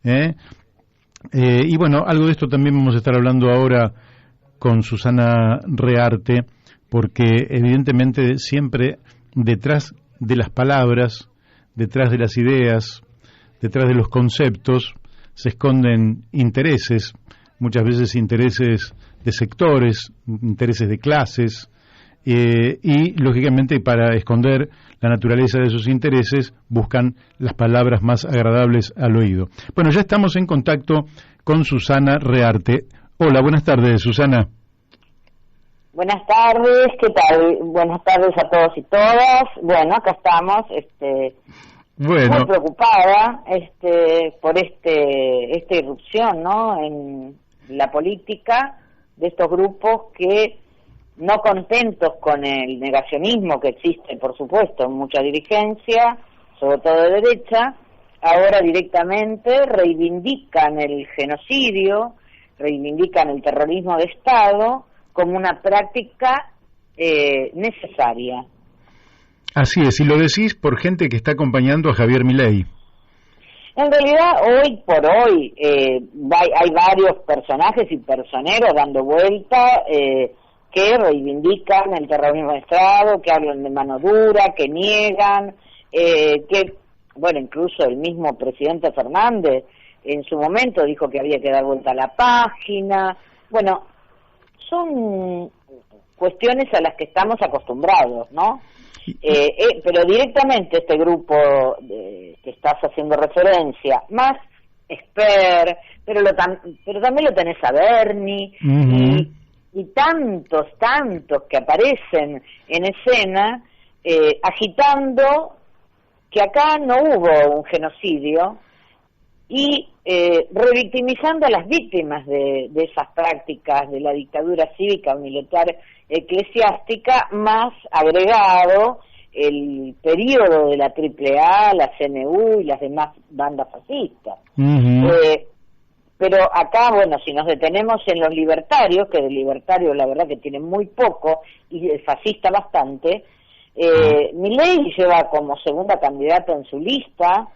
¿eh? Y bueno, algo de esto también vamos a estar hablando ahora con Susana Rearte, porque evidentemente siempre detrás de las palabras, detrás de las ideas, detrás de los conceptos, se esconden intereses, muchas veces intereses de sectores, intereses de clases, y lógicamente para esconder la naturaleza de esos intereses buscan las palabras más agradables al oído. Bueno, ya estamos en contacto con Susana Rearte. Hola, buenas tardes, Susana. Buenas tardes, ¿qué tal? Buenas tardes a todos y todas. Bueno, acá estamos, muy preocupada, por esta irrupción, ¿no? En la política de estos grupos que, no contentos con el negacionismo que existe, por supuesto, en mucha dirigencia, sobre todo de derecha, ahora directamente reivindican el genocidio, reivindican el terrorismo de Estado como una práctica necesaria. Así es, y lo decís por gente que está acompañando a Javier Milei. En realidad, hoy por hoy, hay varios personajes y personeros dando vuelta que reivindican el terrorismo de Estado, que hablan de mano dura, que niegan, que, bueno, incluso el mismo presidente Fernández en su momento dijo que había que dar vuelta a la página. Bueno, son cuestiones a las que estamos acostumbrados, ¿no? Pero directamente este grupo que estás haciendo referencia, más Esper, pero también lo tenés a Bernie, y tantos que aparecen en escena agitando que acá no hubo un genocidio y revictimizando a las víctimas de esas prácticas de la dictadura cívica o militar eclesiástica, más agregado el periodo de la AAA, la CNU y las demás bandas fascistas. Pero acá, bueno, si nos detenemos en los libertarios, que de libertarios la verdad que tienen muy poco, y de fascista bastante, Milei lleva como segunda candidata en su lista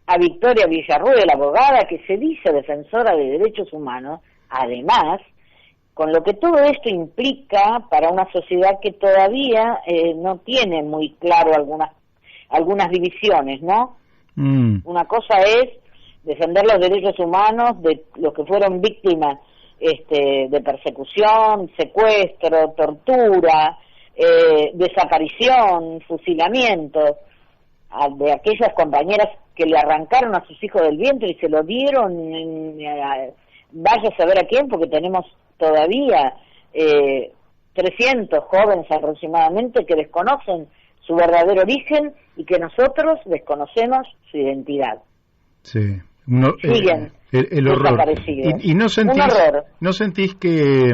a Victoria Villarruel, abogada que se dice defensora de derechos humanos, además, con lo que todo esto implica para una sociedad que todavía no tiene muy claro algunas divisiones, ¿no? Una cosa es defender los derechos humanos de los que fueron víctimas de persecución, secuestro, tortura, desaparición, fusilamiento, de aquellas compañeras que le arrancaron a sus hijos del vientre y se lo dieron, vaya a saber a quién, porque tenemos todavía 300 jóvenes aproximadamente que desconocen su verdadero origen y que nosotros desconocemos su identidad. Sí. Siguen el horror. Y no sentís que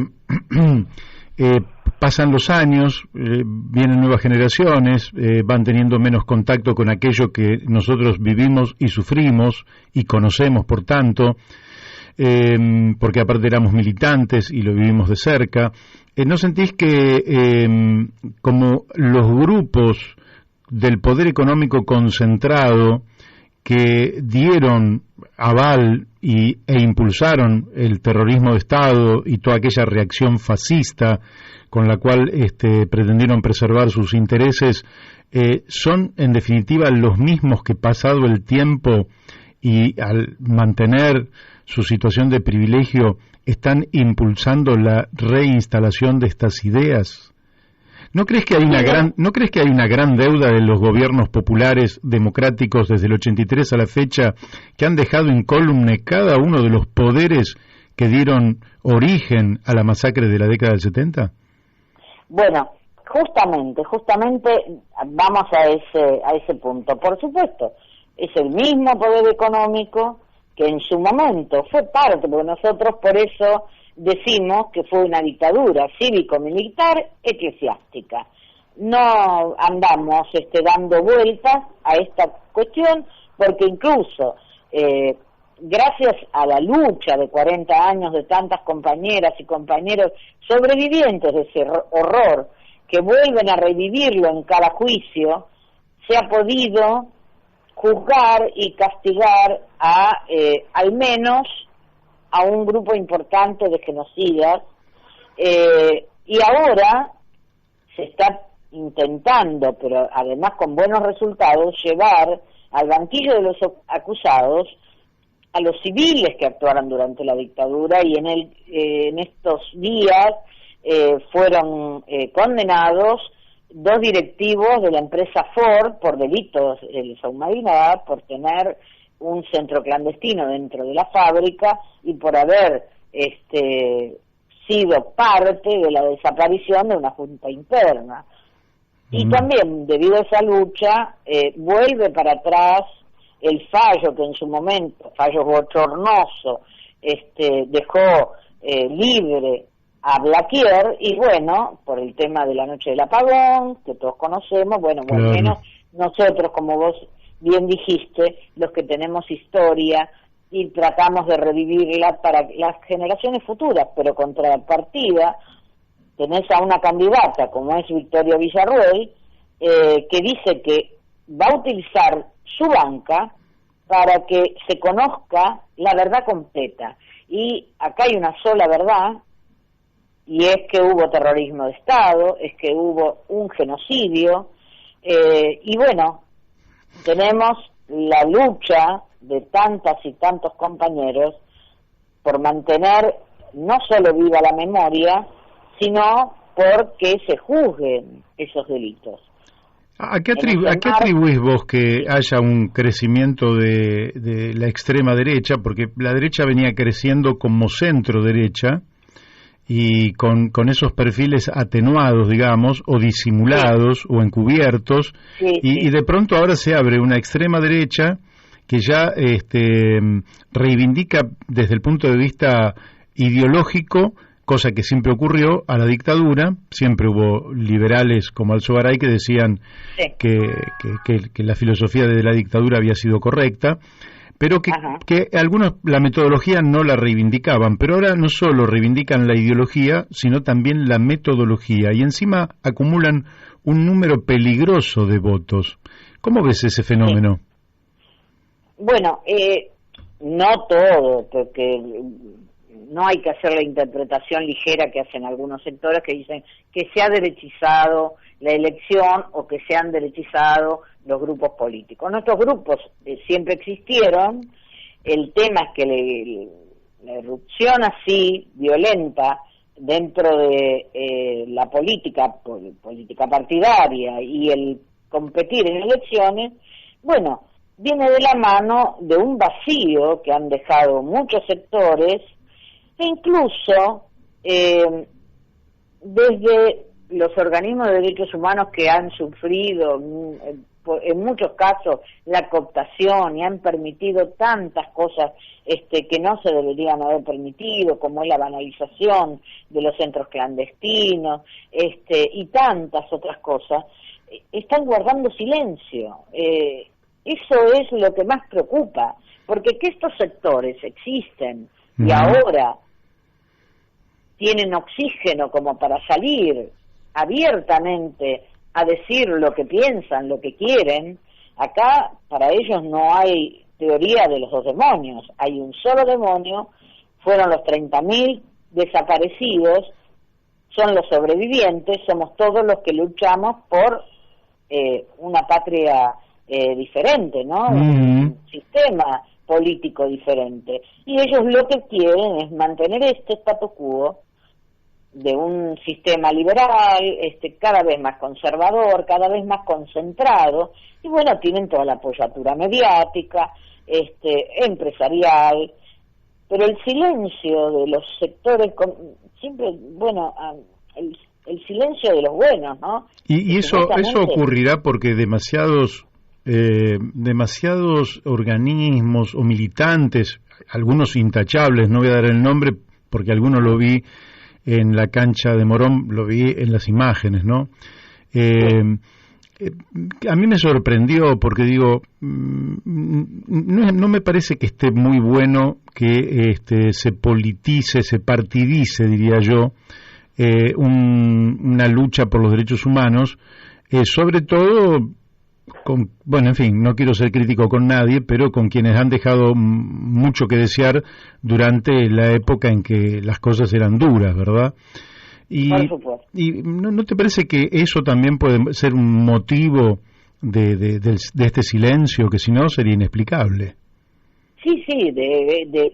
pasan los años, vienen nuevas generaciones, van teniendo menos contacto con aquello que nosotros vivimos y sufrimos y conocemos, por tanto, porque aparte éramos militantes y lo vivimos de cerca. ¿No sentís que como los grupos del poder económico concentrado que dieron aval e impulsaron el terrorismo de Estado y toda aquella reacción fascista con la cual pretendieron preservar sus intereses, son en definitiva los mismos que, pasado el tiempo y al mantener su situación de privilegio, están impulsando la reinstalación de estas ideas? ¿No crees que hay una gran deuda de los gobiernos populares democráticos desde el 83 a la fecha que han dejado incólume cada uno de los poderes que dieron origen a la masacre de la década del 70? Bueno, justamente vamos a ese punto. Por supuesto, es el mismo poder económico que en su momento fue parte, porque nosotros por eso decimos que fue una dictadura cívico-militar eclesiástica. No andamos dando vueltas a esta cuestión, porque incluso gracias a la lucha de 40 años de tantas compañeras y compañeros sobrevivientes de ese horror, que vuelven a revivirlo en cada juicio, se ha podido juzgar y castigar a al menos a un grupo importante de genocidas, y ahora se está intentando, pero además con buenos resultados, llevar al banquillo de los acusados a los civiles que actuaron durante la dictadura, y en estos días fueron condenados 2 directivos de la empresa Ford por delitos de lesa humanidad, por tener un centro clandestino dentro de la fábrica y por haber sido parte de la desaparición de una junta interna. Y también, debido a esa lucha, vuelve para atrás el fallo que en su momento, fallo bochornoso, dejó libre a Blaquier, y bueno, por el tema de la noche del apagón, que todos conocemos, bueno, claro, al menos nosotros, como vos bien dijiste, los que tenemos historia y tratamos de revivirla para las generaciones futuras, pero contrapartida tenés a una candidata como es Victoria Villarruel, que dice que va a utilizar su banca para que se conozca la verdad completa. Y acá hay una sola verdad, y es que hubo terrorismo de Estado, es que hubo un genocidio, y bueno, tenemos la lucha de tantas y tantos compañeros por mantener no solo viva la memoria, sino porque se juzguen esos delitos. ¿A qué atribuís vos que haya un crecimiento de la extrema derecha? Porque la derecha venía creciendo como centro derecha y con esos perfiles atenuados, digamos, o disimulados, sí, o encubiertos, sí, y de pronto ahora se abre una extrema derecha que ya reivindica desde el punto de vista ideológico, cosa que siempre ocurrió, a la dictadura. Siempre hubo liberales como Alzogaray que decían, sí, que la filosofía de la dictadura había sido correcta, pero que algunos la metodología no la reivindicaban, pero ahora no solo reivindican la ideología, sino también la metodología, y encima acumulan un número peligroso de votos. ¿Cómo ves ese fenómeno? Sí. Bueno, no todo, porque no hay que hacer la interpretación ligera que hacen algunos sectores que dicen que se ha derechizado la elección o que se han derechizado los grupos políticos. Nuestros grupos siempre existieron, el tema es que la irrupción así violenta dentro de la política partidaria y el competir en elecciones, bueno, viene de la mano de un vacío que han dejado muchos sectores, e incluso desde los organismos de derechos humanos que han sufrido en muchos casos la cooptación y han permitido tantas cosas que no se deberían haber permitido, como es la banalización de los centros clandestinos, y tantas otras cosas, están guardando silencio. Eso es lo que más preocupa, porque que estos sectores existen y ahora tienen oxígeno como para salir abiertamente a decir lo que piensan, lo que quieren. Acá para ellos no hay teoría de los 2 demonios, hay un solo demonio, fueron los 30.000 desaparecidos, son los sobrevivientes, somos todos los que luchamos por una patria diferente, ¿no? Un sistema político diferente. Y ellos lo que quieren es mantener este status quo de un sistema liberal, cada vez más conservador, cada vez más concentrado, y bueno, tienen toda la apoyatura mediática, empresarial, pero el silencio de los sectores, siempre, bueno, el silencio de los buenos, ¿no? Y eso ocurrirá porque demasiados organismos o militantes, algunos intachables, no voy a dar el nombre porque algunos lo vi en la cancha de Morón, lo vi en las imágenes, ¿no? A mí me sorprendió porque digo, no me parece que esté muy bueno que se politice, se partidice, diría yo, una lucha por los derechos humanos, sobre todo bueno, en fin, no quiero ser crítico con nadie, pero con quienes han dejado mucho que desear durante la época en que las cosas eran duras, ¿verdad? Por supuesto. ¿Y no te parece que eso también puede ser un motivo de este silencio, que si no sería inexplicable? Sí,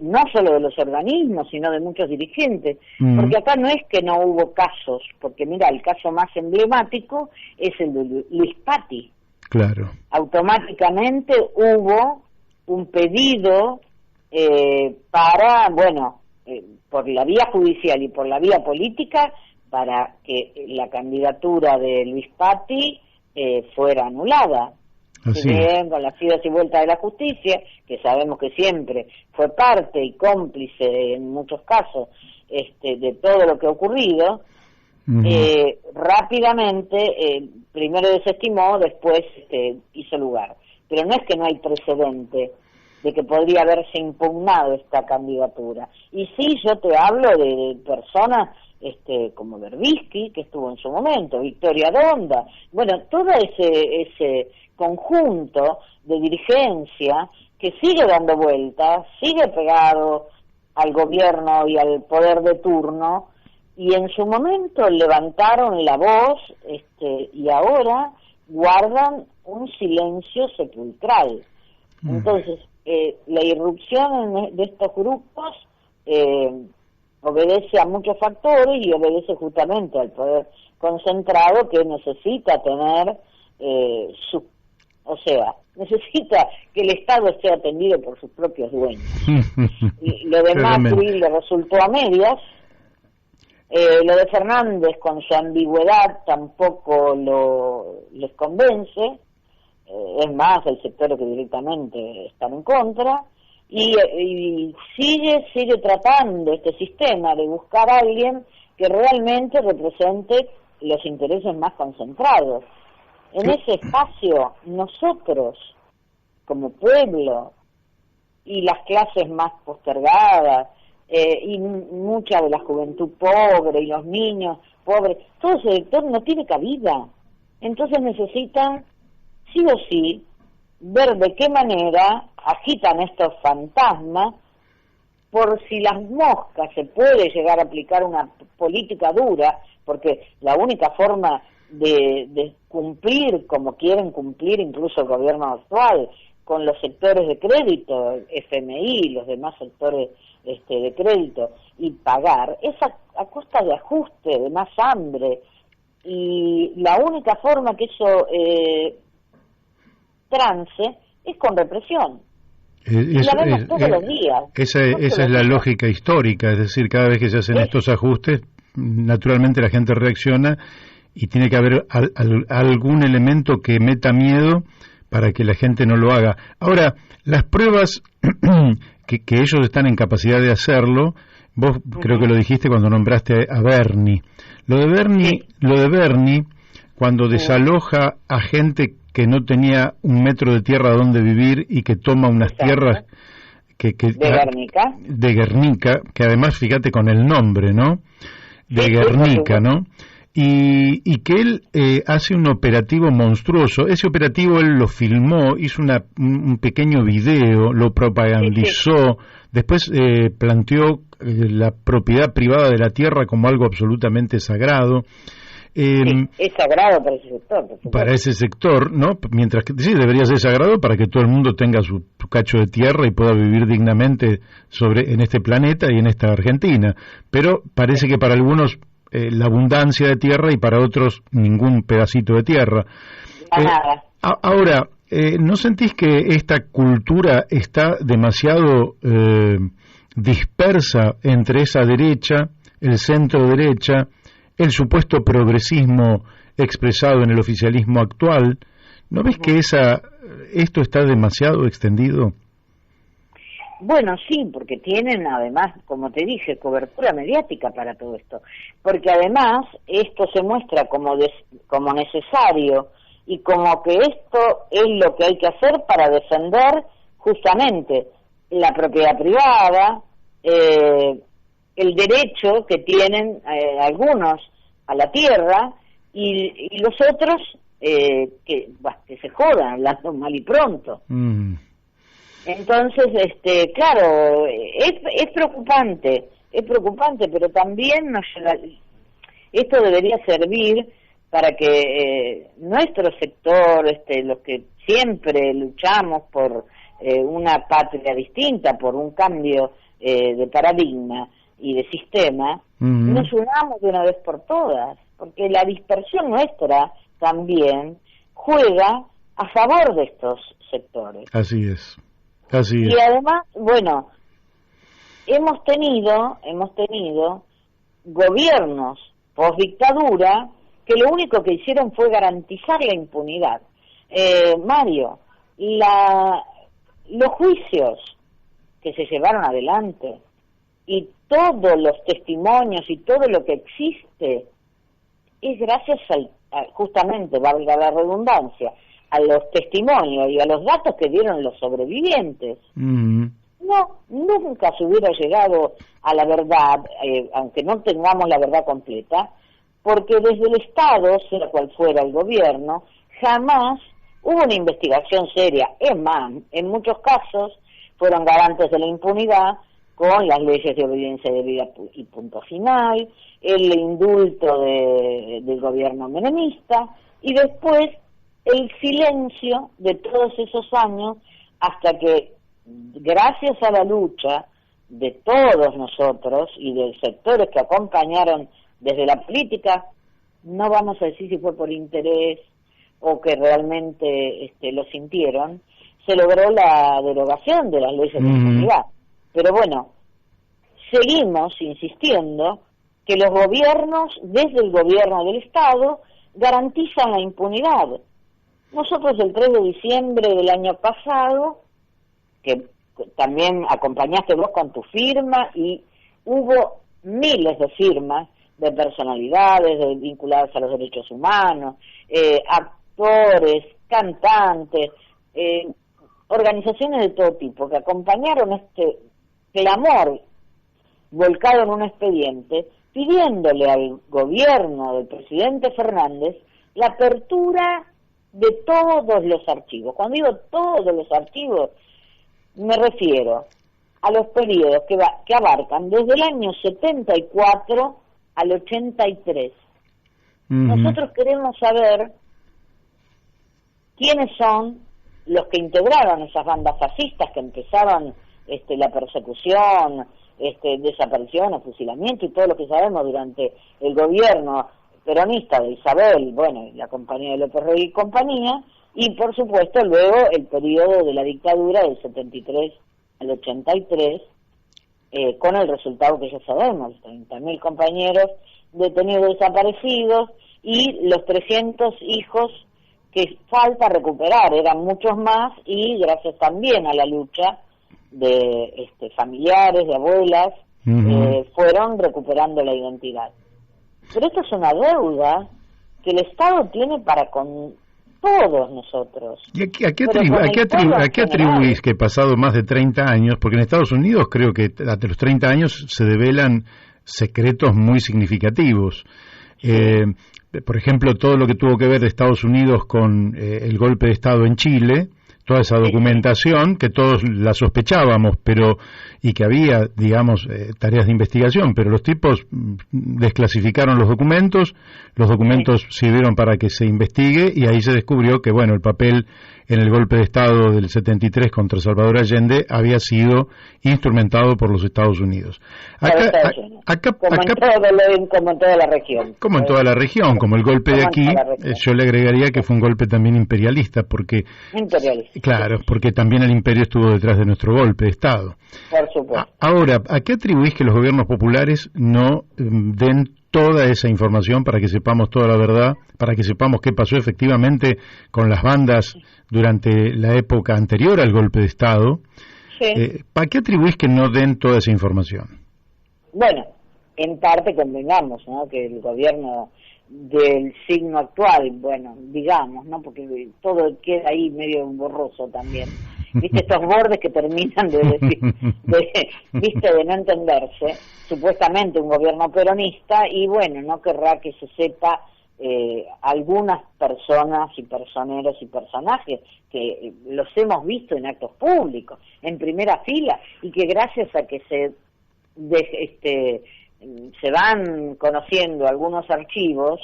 no solo de los organismos, sino de muchos dirigentes, porque acá no es que no hubo casos, porque mira, el caso más emblemático es el de Luis Patti. Claro. Automáticamente hubo un pedido para, por la vía judicial y por la vía política, para que la candidatura de Luis Patti fuera anulada. Así Bien, con las idas y vueltas de la justicia, que sabemos que siempre fue parte y cómplice en muchos casos de todo lo que ha ocurrido, rápidamente primero desestimó, después hizo lugar. Pero no es que no hay precedente de que podría haberse impugnado esta candidatura. Y sí, yo te hablo de personas como Berbisky, que estuvo en su momento, Victoria Donda, bueno, todo ese conjunto de dirigencia que sigue dando vueltas, sigue pegado al gobierno y al poder de turno, y en su momento levantaron la voz y ahora guardan un silencio sepulcral. Entonces, la irrupción de estos grupos obedece a muchos factores y obedece justamente al poder concentrado, que necesita tener necesita que el Estado esté atendido por sus propios dueños. Y lo de Macri le resultó a medias. Lo de Fernández, con su ambigüedad, tampoco les convence. Es más, hay sectores que directamente están en contra. Y sigue tratando este sistema de buscar a alguien que realmente represente los intereses más concentrados. En ese espacio, nosotros, como pueblo, y las clases más postergadas, y mucha de la juventud pobre, y los niños pobres, todo ese sector no tiene cabida. Entonces necesitan, sí o sí, ver de qué manera agitan estos fantasmas, por si las moscas se puede llegar a aplicar una política dura, porque la única forma de cumplir como quieren cumplir incluso el gobierno actual con los sectores de crédito, FMI, los demás sectores de crédito, y pagar, es a costa de ajuste, de más hambre, y la única forma que eso trance es con represión. Y la vemos todos los días. Esa es la lógica histórica, es decir, cada vez que se hacen estos ajustes, naturalmente la gente reacciona y tiene que haber algún elemento que meta miedo para que la gente no lo haga. Ahora, las pruebas que ellos están en capacidad de hacerlo, vos creo que lo dijiste cuando nombraste a Bernie. Lo de Bernie, cuando desaloja a gente que no tenía un metro de tierra donde vivir y que toma unas tierras de Guernica, que además, fíjate con el nombre, ¿no? De Guernica, ¿no? Y que él hace un operativo monstruoso. Ese operativo él lo filmó, hizo un pequeño video, lo propagandizó, después planteó la propiedad privada de la tierra como algo absolutamente sagrado. Es sagrado para ese sector. Para ese sector, ¿no? Mientras que sí, debería ser sagrado para que todo el mundo tenga su cacho de tierra y pueda vivir dignamente en este planeta y en esta Argentina. Pero parece que para algunos la abundancia de tierra y para otros ningún pedacito de tierra. Ahora, ¿no sentís que esta cultura está demasiado dispersa entre esa derecha, el centro derecha, el supuesto progresismo expresado en el oficialismo actual? ¿No ves que esto está demasiado extendido? Bueno, sí, porque tienen además, como te dije, cobertura mediática para todo esto. Porque además esto se muestra como necesario y como que esto es lo que hay que hacer para defender justamente la propiedad privada, el derecho que tienen algunos a la tierra y los otros que se jodan, hablando mal y pronto. Entonces, claro, es preocupante, pero también esto debería servir para que nuestro sector, los que siempre luchamos por una patria distinta, por un cambio de paradigma y de sistema, nos unamos de una vez por todas, porque la dispersión nuestra también juega a favor de estos sectores. Así es. Y además, bueno, hemos tenido gobiernos post-dictadura que lo único que hicieron fue garantizar la impunidad. Mario, los juicios que se llevaron adelante y todos los testimonios y todo lo que existe es gracias justamente, valga la redundancia, a los testimonios y a los datos que dieron los sobrevivientes. No, nunca se hubiera llegado a la verdad, aunque no tengamos la verdad completa, porque desde el Estado, sea cual fuera el gobierno, jamás hubo una investigación seria. Es más, en muchos casos fueron garantes de la impunidad con las leyes de obediencia debida y punto final, el indulto del gobierno menemista y después el silencio de todos esos años hasta que, gracias a la lucha de todos nosotros y de sectores que acompañaron desde la política, no vamos a decir si fue por interés o que realmente lo sintieron, se logró la derogación de las leyes de impunidad. Pero bueno, seguimos insistiendo que los gobiernos, desde el gobierno del Estado, garantizan la impunidad. Nosotros el 3 de diciembre del año pasado, que también acompañaste vos con tu firma, y hubo miles de firmas de personalidades vinculadas a los derechos humanos, actores, cantantes, organizaciones de todo tipo que acompañaron este clamor volcado en un expediente pidiéndole al gobierno del presidente Fernández la apertura de todos los archivos. Cuando digo todos los archivos, me refiero a los periodos que abarcan desde el año 74 al 83. Nosotros queremos saber quiénes son los que integraron esas bandas fascistas que empezaron la persecución, desaparición o fusilamiento y todo lo que sabemos durante el gobierno peronista de Isabel, bueno, la compañía de López Rey y compañía, y por supuesto luego el periodo de la dictadura del 73 al 83, con el resultado que ya sabemos, 30.000 compañeros detenidos desaparecidos y los 300 hijos que falta recuperar, eran muchos más, y gracias también a la lucha de familiares, de abuelas, fueron recuperando la identidad. Pero esto es una deuda que el Estado tiene para con todos nosotros. ¿Y a qué atribuís que pasado más de 30 años, porque en Estados Unidos creo que hasta los 30 años se develan secretos muy significativos? Por ejemplo, todo lo que tuvo que ver de Estados Unidos con el golpe de Estado en Chile, toda esa documentación que todos la sospechábamos, y que había, digamos, tareas de investigación, pero los tipos desclasificaron los documentos sirvieron para que se investigue, y ahí se descubrió que, bueno, el papel en el golpe de Estado del 73 contra Salvador Allende había sido instrumentado por los Estados Unidos. Como en toda la región. Como en toda la región, como el golpe de aquí, yo le agregaría que fue un golpe también imperialista, porque... Imperialista. Claro, porque también el imperio estuvo detrás de nuestro golpe de Estado. Por supuesto. Ahora, ¿a qué atribuís que los gobiernos populares no den toda esa información para que sepamos toda la verdad, para que sepamos qué pasó efectivamente con las bandas durante la época anterior al golpe de Estado? Sí. ¿Para qué atribuís que no den toda esa información? Bueno, en parte convengamos, ¿no?, que el gobierno del signo actual, bueno, digamos, ¿no?, porque todo queda ahí medio borroso también, viste, estos bordes que terminan de no entenderse, supuestamente un gobierno peronista, y bueno, no querrá que se sepa algunas personas y personeros y personajes que los hemos visto en actos públicos, en primera fila, y que gracias a que se van conociendo algunos archivos,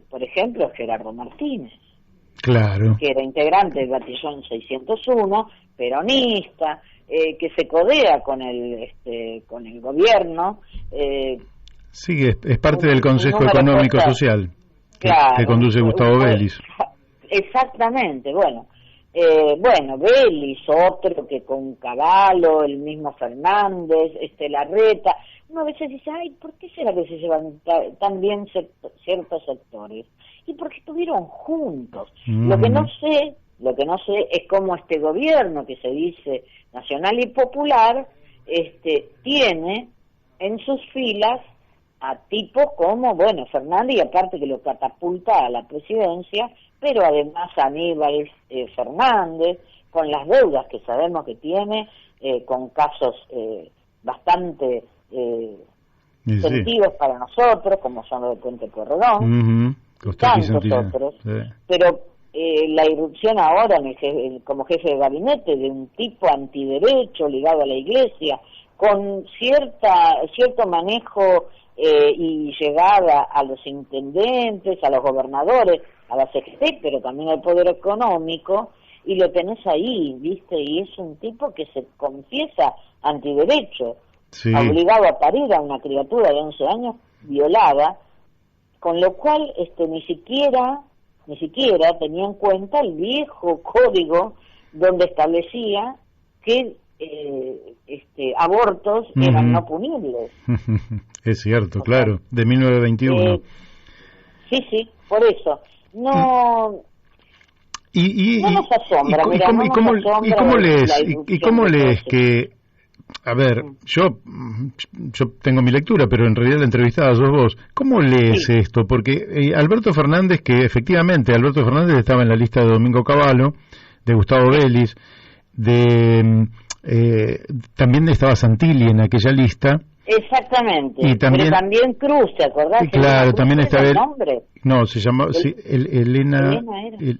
por ejemplo, Gerardo Martínez, claro, que era integrante del Batallón 601, peronista, que se codea con el gobierno. Sí, es parte del Consejo Económico Social que conduce Gustavo Vélez. Exactamente, bueno, Vélez, otro que con Cavallo, el mismo Fernández, Larreta, uno a veces dice, ay, ¿por qué será que se llevan tan bien ciertos sectores? Y porque estuvieron juntos. Lo que no sé es cómo este gobierno, que se dice nacional y popular, tiene en sus filas a tipos como, Fernández, y aparte que lo catapulta a la presidencia, pero además Aníbal Fernández, con las deudas que sabemos que tiene, con casos bastante sentidos para nosotros, como son los de Puente Porredón, y tantos otros, pero la irrupción ahora como jefe de gabinete de un tipo antiderecho ligado a la Iglesia, con cierto manejo y llegada a los intendentes, a los gobernadores, a la CGT, pero también al poder económico, y lo tenés ahí, ¿viste? Y es un tipo que se confiesa antiderecho, obligado a parir a una criatura de 11 años violada, con lo cual ni siquiera tenía en cuenta el viejo código donde establecía que abortos eran no punibles. Es cierto, claro, de 1921. Sí, por eso. No nos asombra. ¿Y cómo lees que... A ver, yo tengo mi lectura, pero en realidad la entrevistada sos vos. ¿Cómo lees esto? Porque Alberto Fernández estaba en la lista de Domingo Cavallo, de Gustavo Vélez, también estaba Santilli en aquella lista. Exactamente, y también, pero también Cruz, ¿te acordás? Claro, también está el nombre. No, se llama Elena.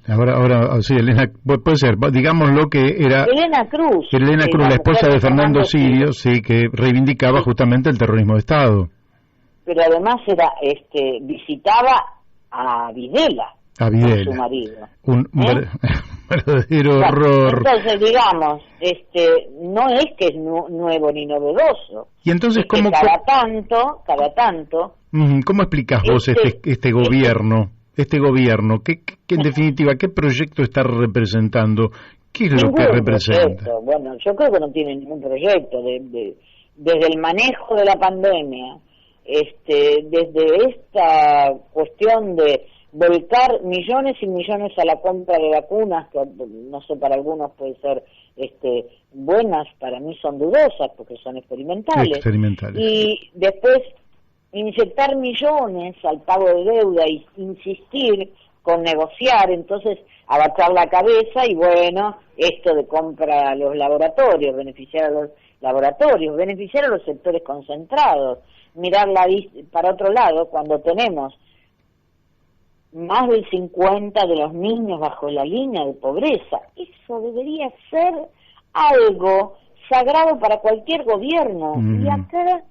Ahora sí, Elena, puede ser, digámoslo que era Elena Cruz, la esposa de Fernando Sirio, sí, que reivindicaba justamente el terrorismo de Estado. Pero además visitaba a Videla. Su marido. Un verdadero horror. Entonces, digamos, no es que es nuevo ni novedoso. Y entonces, ¿cómo cada tanto ¿cómo explicás vos este gobierno? Este gobierno, ¿qué en definitiva, qué proyecto está representando? ¿Qué es lo que representa? Proyecto. Bueno, yo creo que no tiene ningún proyecto. Desde el manejo de la pandemia, desde esta cuestión de volcar millones y millones a la compra de vacunas, que no sé, para algunos puede ser buenas, para mí son dudosas porque son experimentales. Y después inyectar millones al pago de deuda y insistir con negociar, entonces agachar la cabeza y esto de compra a los laboratorios, beneficiar a los laboratorios, beneficiar a los sectores concentrados, mirar para otro lado cuando tenemos más del 50% de los niños bajo la línea de pobreza. Eso debería ser algo sagrado para cualquier gobierno. Y acá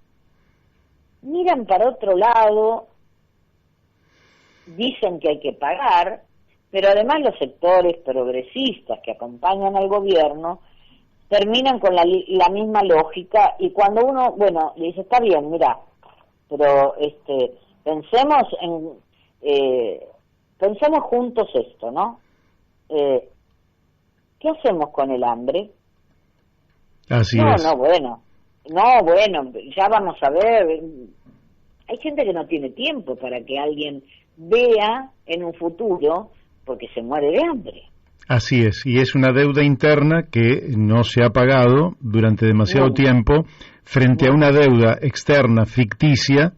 miran para otro lado, dicen que hay que pagar, pero además los sectores progresistas que acompañan al gobierno terminan con la misma lógica, y cuando uno, le dice, está bien, mira, pero pensemos juntos esto, ¿no? ¿Qué hacemos con el hambre? Así es. Ya vamos a ver. Hay gente que no tiene tiempo para que alguien vea en un futuro porque se muere de hambre. Así es, y es una deuda interna que no se ha pagado durante demasiado tiempo frente a una deuda externa ficticia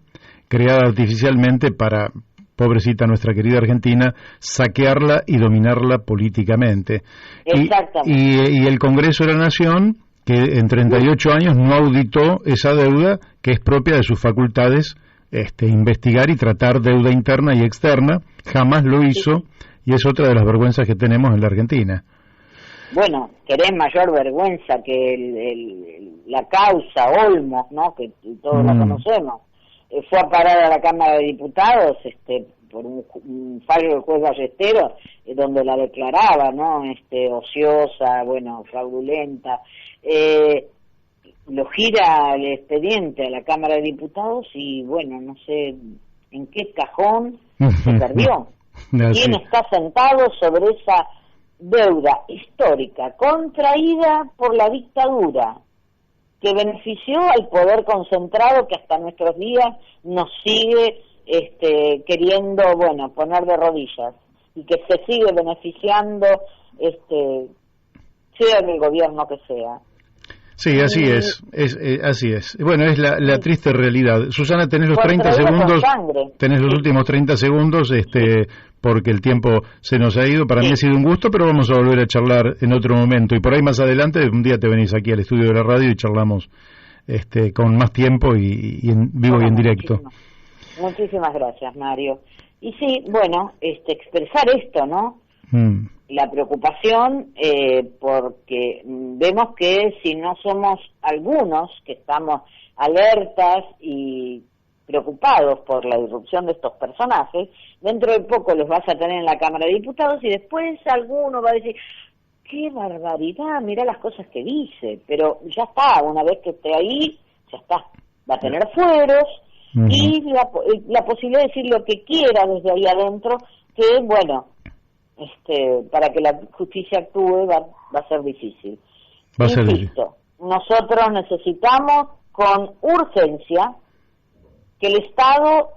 creada artificialmente para, pobrecita nuestra querida Argentina, saquearla y dominarla políticamente. Exactamente. Y el Congreso de la Nación, que en 38 años no auditó esa deuda que es propia de sus facultades investigar y tratar deuda interna y externa. Jamás lo hizo, y es otra de las vergüenzas que tenemos en la Argentina. Bueno, querés mayor vergüenza que la causa Olmos, ¿no? Que todos la conocemos. Fue a parar a la Cámara de Diputados por un fallo del juez Ballesteros, donde la declaraba, ¿no? Ociosa, bueno, fraudulenta. Lo gira el expediente a la Cámara de Diputados y, bueno, no sé en qué cajón se perdió. ¿Quién está sentado sobre esa deuda histórica contraída por la dictadura que benefició al poder concentrado que hasta nuestros días nos sigue queriendo, bueno, poner de rodillas, y que se sigue beneficiando sea del gobierno que sea? Sí, así es, así es. Bueno, es la triste realidad. Susana, tenés los 30 segundos, tenés los últimos 30 segundos, porque el tiempo se nos ha ido. Para mí ha sido un gusto, pero vamos a volver a charlar en otro momento. Y por ahí más adelante, un día te venís aquí al estudio de la radio y charlamos con más tiempo y en vivo y en directo. Muchísimas gracias, Mario. Y sí, bueno, expresar esto, ¿no? La preocupación, porque vemos que si no somos algunos que estamos alertas y preocupados por la irrupción de estos personajes, dentro de poco los vas a tener en la Cámara de Diputados y después alguno va a decir, qué barbaridad, mirá las cosas que dice, pero ya está, una vez que esté ahí, ya está, va a tener fueros y la posibilidad de decir lo que quiera desde ahí adentro, que bueno, para que la justicia actúe va a ser difícil. Insisto, nosotros necesitamos con urgencia que el Estado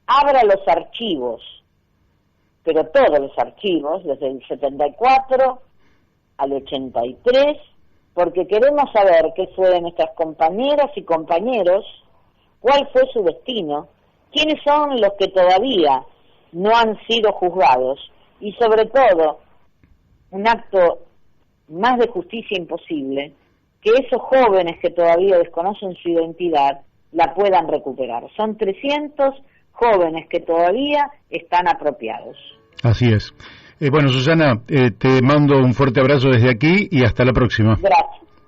abra los archivos, pero todos los archivos, desde el 74 al 83, porque queremos saber qué fue de nuestras compañeras y compañeros, cuál fue su destino, quiénes son los que todavía no han sido juzgados, y sobre todo, un acto más de justicia imposible, que esos jóvenes que todavía desconocen su identidad la puedan recuperar. Son 300 jóvenes que todavía están apropiados. Así es. Bueno, Susana, te mando un fuerte abrazo desde aquí y hasta la próxima.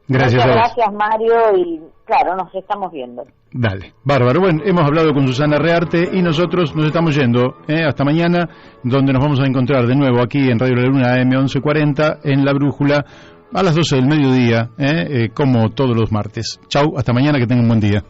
Gracias. Muchas gracias, Mario, y claro, nos estamos viendo. Dale, bárbaro. Bueno, hemos hablado con Susana Rearte y nosotros nos estamos yendo. Hasta mañana, donde nos vamos a encontrar de nuevo aquí en Radio La Luna AM 1140, en La Brújula, a las 12 del mediodía, como todos los martes. Chau, hasta mañana, que tengan un buen día.